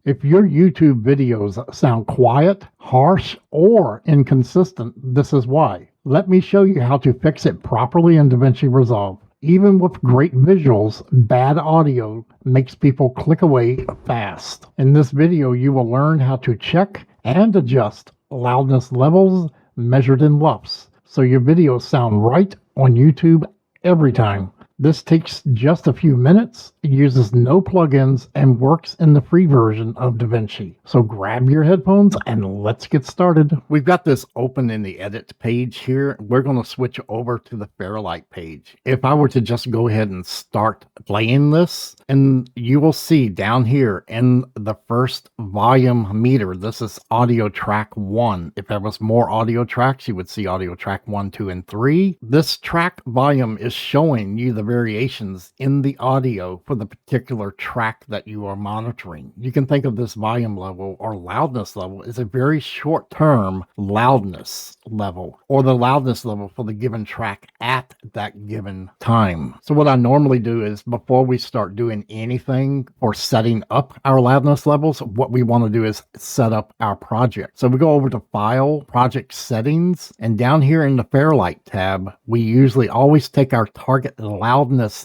If your YouTube videos sound quiet, harsh, or inconsistent, this is why. Let me show you how to fix it properly in DaVinci Resolve. Even with great visuals, bad audio makes people click away fast. In this video, you will learn how to check and adjust loudness levels measured in LUFS, so your videos sound right on YouTube every time. This takes just a few minutes, uses no plugins, and works in the free version of DaVinci. So grab your headphones and let's get started. We've got this open in the edit page here. We're going to switch over to the Fairlight page. If I were to just go ahead and start playing this, and you will see down here in the first volume meter, this is audio track 1. If there was more audio tracks, you would see audio track 1, 2, and 3. This track volume is showing you the variations in the audio for the particular track that you are monitoring. You can think of this volume level or loudness level as a very short-term loudness level, or the loudness level for the given track at that given time. So what I normally do is, before we start doing anything or setting up our loudness levels, what we want to do is set up our project. So we go over to File, Project Settings, and down here in the Fairlight tab, we usually always take our target loudness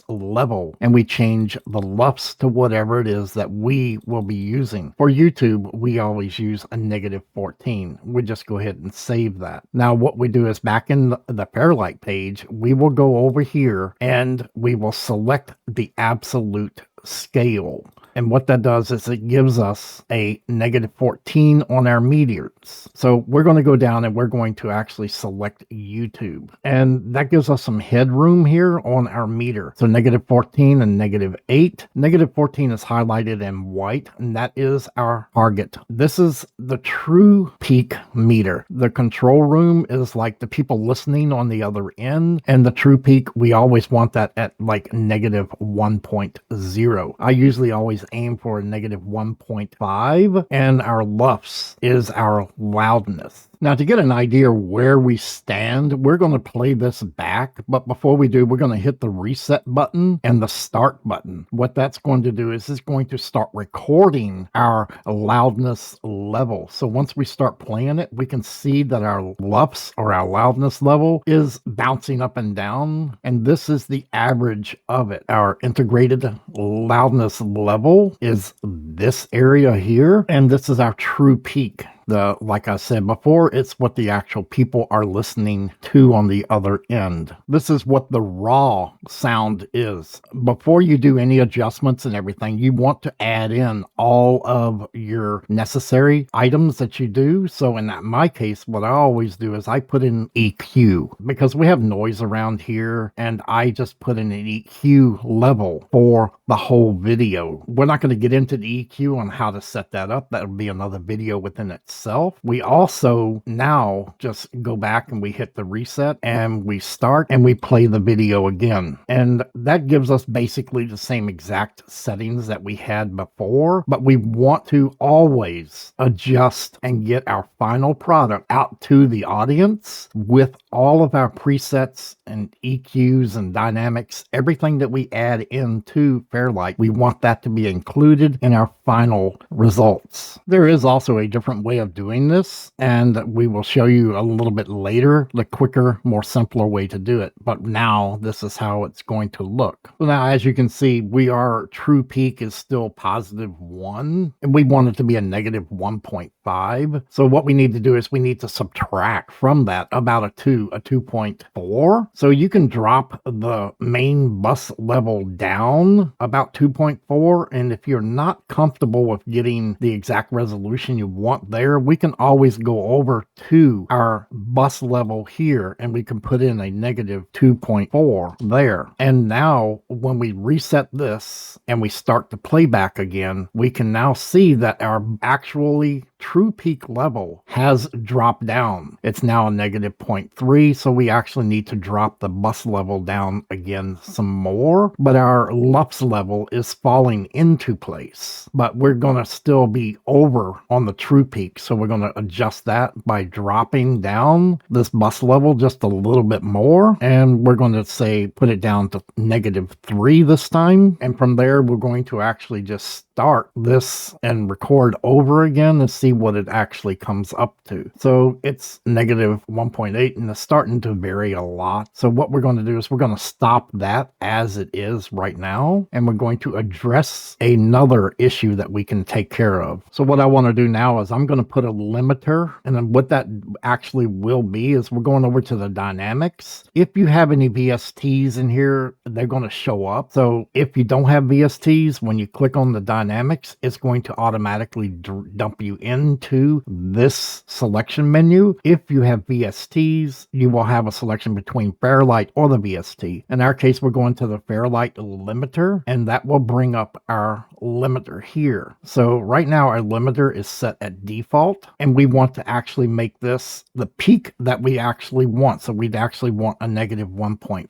level and we change the LUFS to whatever it is that we will be using. For YouTube, we always use a -14. We just go ahead and save that. Now what we do is, back in the Fairlight page, we will go over here and we will select the absolute scale. And what that does is it gives us a -14 on our meters. So we're going to go down and we're going to actually select YouTube. And that gives us some headroom here on our meter. So -14 and -8. -14 is highlighted in white, and that is our target. This is the true peak meter. The control room is like the people listening on the other end. And the true peak, we always want that at like -1.0. I usually always aim for a -1.5, and our LUFS is our loudness. Now, to get an idea where we stand, we're going to play this back. But before we do, we're going to hit the reset button and the start button. What that's going to do is it's going to start recording our loudness level. So once we start playing it, we can see that our LUFS, or our loudness level, is bouncing up and down. And this is the average of it. Our integrated loudness level is this area here. And this is our true peak. Like I said before, it's what the actual people are listening to on the other end. This is what the raw sound is. Before you do any adjustments and everything, you want to add in all of your necessary items that you do. So in my case, what I always do is I put in EQ, because we have noise around here, and I just put in an EQ level for the whole video. We're not going to get into the EQ on how to set that up. That would be another video within itself. We also now just go back and we hit the reset and we start and we play the video again. And that gives us basically the same exact settings that we had before, but we want to always adjust and get our final product out to the audience with all of our presets and EQs and dynamics. Everything that we add into Fairlight, we want that to be included in our final results. There is also a different way of doing this, and we will show you a little bit later the quicker, more simpler way to do it. But now this is how it's going to look. So now, as you can see, our true peak is still +1, and we want it to be a -1.5. So what we need to do is we need to subtract from that about a 2.4. So you can drop the main bus level down about 2.4, and if you're not comfortable with getting the exact resolution you want there, we can always go over to our bus level here and we can put in a -2.4 there. And now when we reset this and we start the playback again, we can now see that our actually true peak level has dropped down. It's now a -0.3, so we actually need to drop the bus level down again some more, but our LUFS level is falling into place. But we're going to still be over on the true peak, so we're going to adjust that by dropping down this bus level just a little bit more, and we're going to say put it down to -3 this time, and from there we're going to actually just start this and record over again and see what it actually comes up to. So it's negative 1.8 and it's starting to vary a lot. So what we're going to do is we're going to stop that as it is right now, and we're going to address another issue that we can take care of. So what I want to do now is I'm going to put a limiter, and then what that actually will be is we're going over to the dynamics. If you have any VSTs in here, they're going to show up. So if you don't have VSTs, when you click on the dynamics, it's going to automatically dump you into this selection menu. If you have VSTs, you will have a selection between Fairlight or the VST. In our case, we're going to the Fairlight limiter, and that will bring up our limiter here. So right now our limiter is set at default, and we want to actually make this the peak that we actually want. So we'd actually want a negative 1.5.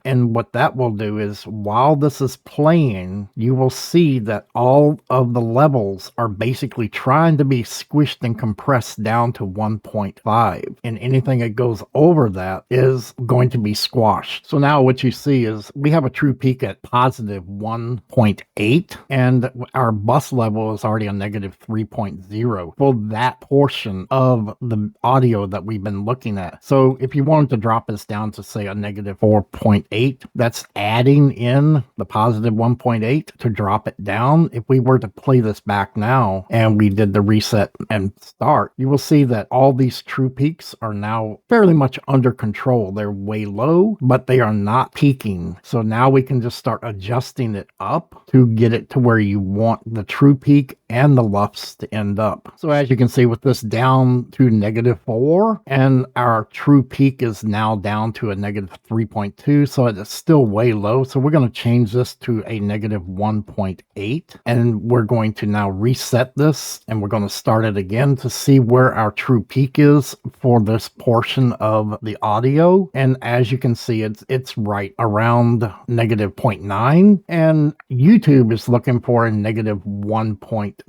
And what that will do is while this is playing, you will see that all of the levels are basically trying to be squished and compressed down to 1.5. And anything that goes over that is going to be squashed. So now what you see is we have a true peak at positive 1.8, and our bus level is already a negative 3.0 for that portion of the audio that we've been looking at. So if you wanted to drop this down to say a negative 4.8, that's adding in the positive 1.8 to drop it down. If we were to play this back now and we did the reset and start, you will see that all these true peaks are now fairly much under control. They're way low, but they are not peaking. So now we can just start adjusting it up to get it to where you want the true peak and the LUFS to end up. So as you can see with this down to negative 4, and our true peak is now down to a negative 3.2, so it's still way low. So we're going to change this to a negative 1.8, and we're going to now reset this, and we're going to start it again to see where our true peak is for this portion of the audio. And as you can see, it's right around negative 0.9, and YouTube is looking for a negative 1.0.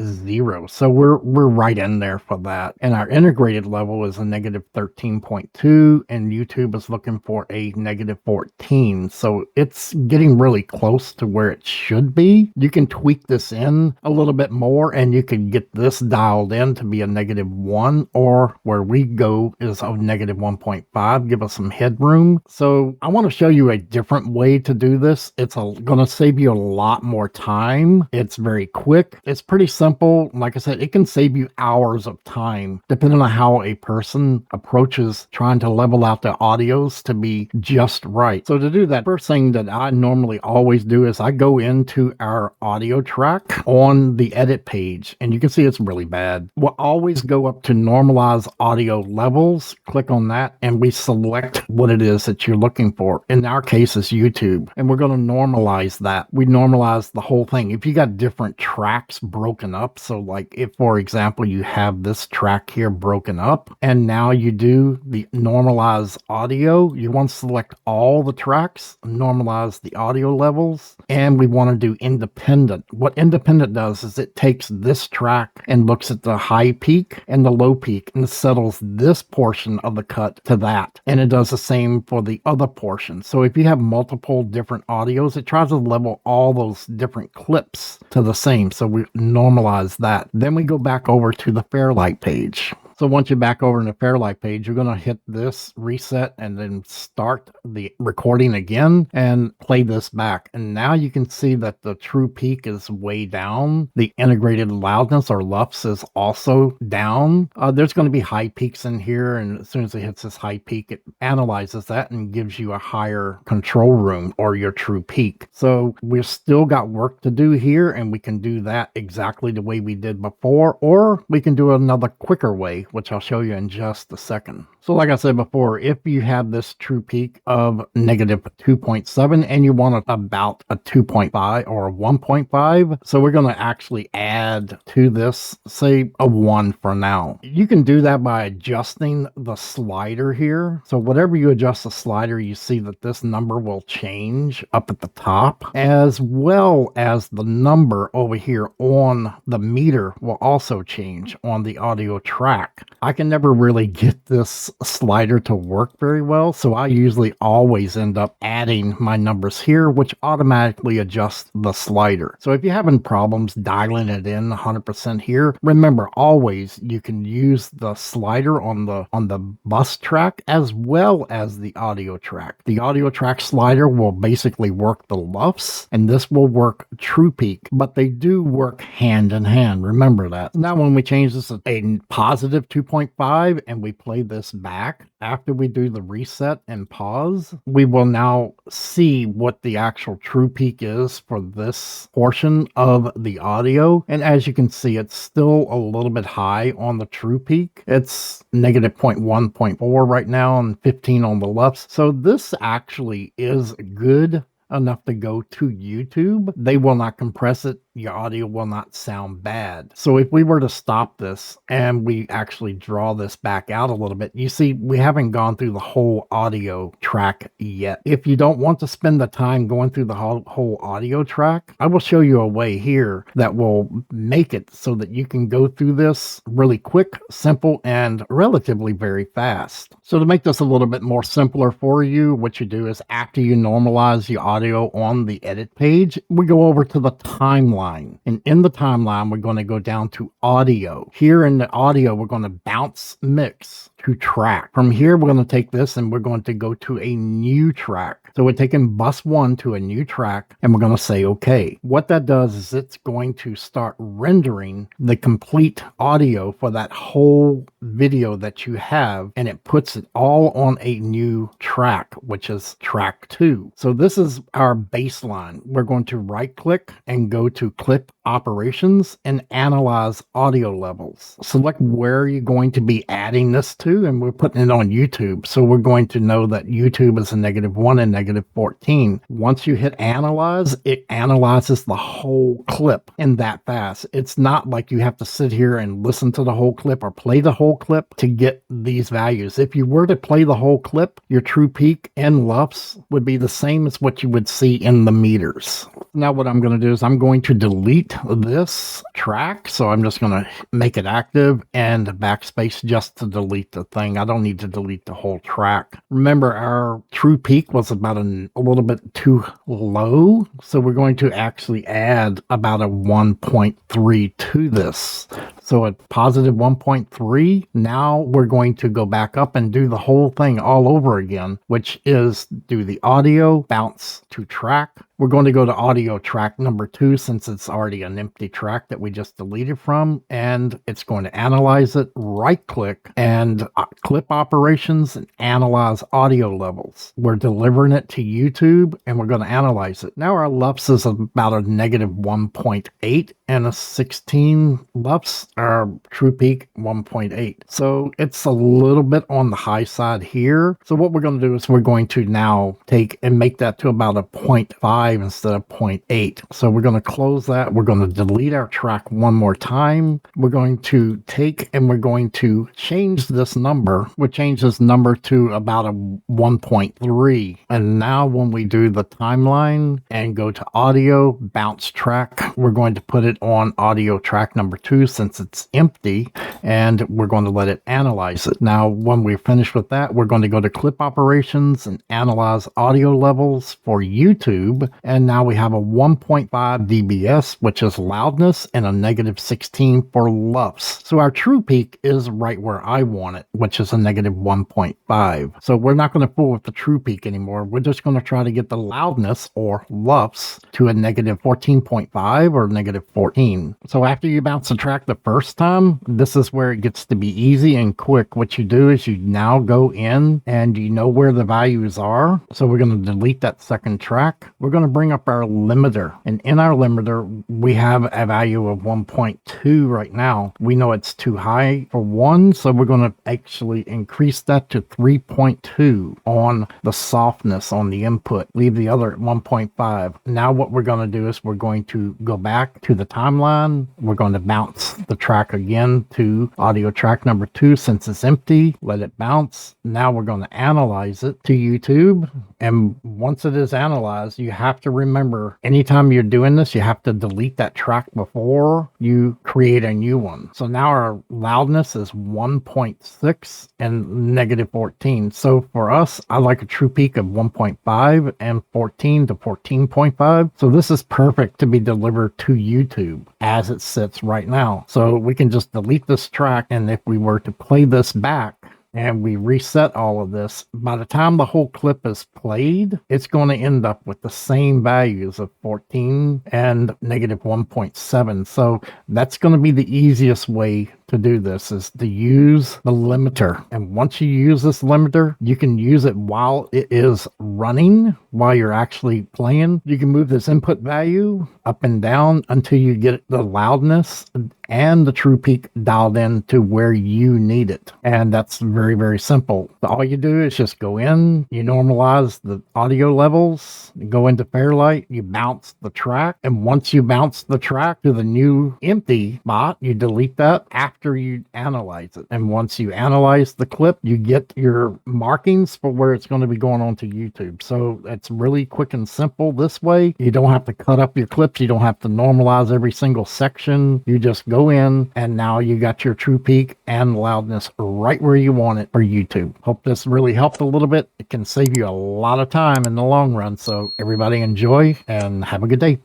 So we're right in there for that. And our integrated level is a negative 13.2, and YouTube is looking for a negative 14. So it's getting really close to where it should be. You can tweak this in a little bit more, and you can get this dialed in to be a negative 1, or where we go is a negative 1.5, give us some headroom. So I want to show you a different way to do this. It's going to save you a lot more time. It's very quick. It's pretty simple. Like I said, it can save you hours of time depending on how a person approaches trying to level out their audios to be just right. So to do that, first thing that I normally always do is I go into our audio track on the edit page, and you can see it's really bad. We'll always go up to normalize audio levels, click on that, and we select what it is that you're looking for. In our case, it's YouTube, and we're going to normalize that. We normalize the whole thing. If you got different tracks broken up, so like if, for example, you have this track here broken up, and now you do the normalize audio, you want to select all the tracks, normalize the audio levels, and we want to do independent. What independent does is it takes this track and looks at the high peak and the low peak and settles this portion of the cut to that. And it does the same for the other portion. So if you have multiple different audios, it tries to level all those different clips to the same. So we normalize that. Then we go back over to the Fairlight page. So once you're back over in the Fairlight page, you're going to hit this reset and then start the recording again and play this back. And now you can see that the true peak is way down. The integrated loudness or LUFS is also down. There's going to be high peaks in here. And as soon as it hits this high peak, it analyzes that and gives you a higher control room or your true peak. So we've still got work to do here, and we can do that exactly the way we did before, or we can do another quicker way, which I'll show you in just a second. So like I said before, if you have this true peak of negative 2.7 and you want about a 2.5 or a 1.5, so we're going to actually add to this, say a 1 for now. You can do that by adjusting the slider here. So whatever you adjust the slider, you see that this number will change up at the top, as well as the number over here on the meter will also change on the audio track. track. I can never really get this slider to work very well, so I usually always end up adding my numbers here, which automatically adjusts the slider. So if you're having problems dialing it in 100% here, remember always you can use the slider on the bus track as well as the audio track. The audio track slider will basically work the LUFS, and this will work true peak, but they do work hand in hand. Remember that. Now when we change this to a positive 2.5 and we play this back after we do the reset and pause, we will now see what the actual true peak is for this portion of the audio. And as you can see, it's still a little bit high on the true peak. It's negative 0.1, 0.4 right now and 15 on the LUFS. So this actually is good enough to go to YouTube. They will not compress it. Your audio will not sound bad. So if we were to stop this and we actually draw this back out a little bit, you see we haven't gone through the whole audio track yet. If you don't want to spend the time going through the whole audio track, I will show you a way here that will make it so that you can go through this really quick, simple, and relatively very fast. So to make this a little bit more simpler for you, what you do is after you normalize your audio on the edit page, we go over to the timeline. And in the timeline, we're going to go down to audio. Here in the audio, we're going to bounce mix to track. From here, we're going to take this and we're going to go to a new track. So we're taking bus 1 to a new track and we're going to say okay. What that does is it's going to start rendering the complete audio for that whole video that you have, and it puts it all on a new track, which is track 2. So this is our baseline. We're going to right click and go to clip operations and analyze audio levels. Select where you're going to be adding this to, and we're putting it on YouTube. So we're going to know that YouTube is a -1 and -14. Once you hit analyze, it analyzes the whole clip in that fast. It's not like you have to sit here and listen to the whole clip or play the whole clip to get these values. If you were to play the whole clip, your true peak and LUFS would be the same as what you would see in the meters. Now what I'm going to do is I'm going to delete this track. So I'm just going to make it active and backspace just to delete the thing. I don't need to delete the whole track. Remember, our true peak was about a little bit too low. So we're going to actually add about a 1.3 to this. So at positive 1.3, now we're going to go back up and do the whole thing all over again, which is do the audio, bounce to track. We're going to go to audio track number 2 since it's already an empty track that we just deleted from, and it's going to analyze it, right click and clip operations and analyze audio levels. We're delivering it to YouTube and we're going to analyze it. Now our LUFS is about a -1.8 and a 16 LUFS, our true peak 1.8. So it's a little bit on the high side here. So what we're going to do is we're going to now take and make that to about a 0.5 instead of 0.8. So we're going to close that. We're going to delete our track one more time. We're going to take and we're going to change this number. We'll change this number to about a 1.3. And now when we do the timeline and go to audio, bounce track, we're going to put it on audio track number 2 since it's empty, and we're going to let it analyze it. Now, when we're finished with that, we're going to go to clip operations and analyze audio levels for YouTube. And now we have a 1.5 dBs, which is loudness, and a -16 for LUFS. So our true peak is right where I want it, which is a -1.5. So we're not going to fool with the true peak anymore. We're just going to try to get the loudness or LUFS to a -14.5 or -14. So after you bounce the track the first time, this is where it gets to be easy and quick. What you do is you now go in and you know where the values are. So we're going to delete that second track. We're going to bring up our limiter, and in our limiter we have a value of 1.2 right now. We know it's too high for 1, so we're going to actually increase that to 3.2 on the softness on the input. Leave the other at 1.5. Now what we're going to do is we're going to go back to the timeline. We're going to bounce the track again to audio track number 2 since it's empty. Let it bounce. Now we're going to analyze it to YouTube, and once it is analyzed, you have have to remember, anytime you're doing this, you have to delete that track before you create a new one. So now our loudness is 1.6 and negative 14. So for us, I like a true peak of 1.5 and 14 to 14.5. So this is perfect to be delivered to YouTube as it sits right now. So we can just delete this track, and if we were to play this back and we reset all of this, by the time the whole clip is played, it's going to end up with the same values of 14 and negative 1.7. So that's going to be the easiest way to do this, is to use the limiter. And once you use this limiter, you can use it while it is running, while you're actually playing. You can move this input value up and down until you get the loudness and the true peak dialed in to where you need it. And that's very, very simple. All you do is just go in, you normalize the audio levels, go into Fairlight, you bounce the track. And once you bounce the track to the new empty spot, you delete that after you analyze it. And once you analyze the clip, you get your markings for where it's going to be going on to YouTube. So it's really quick and simple this way. You don't have to cut up your clips. You don't have to normalize every single section. You just go in, and now you got your true peak and loudness right where you want it for YouTube. Hope this really helped a little bit. It can save you a lot of time in the long run. So everybody enjoy and have a good day.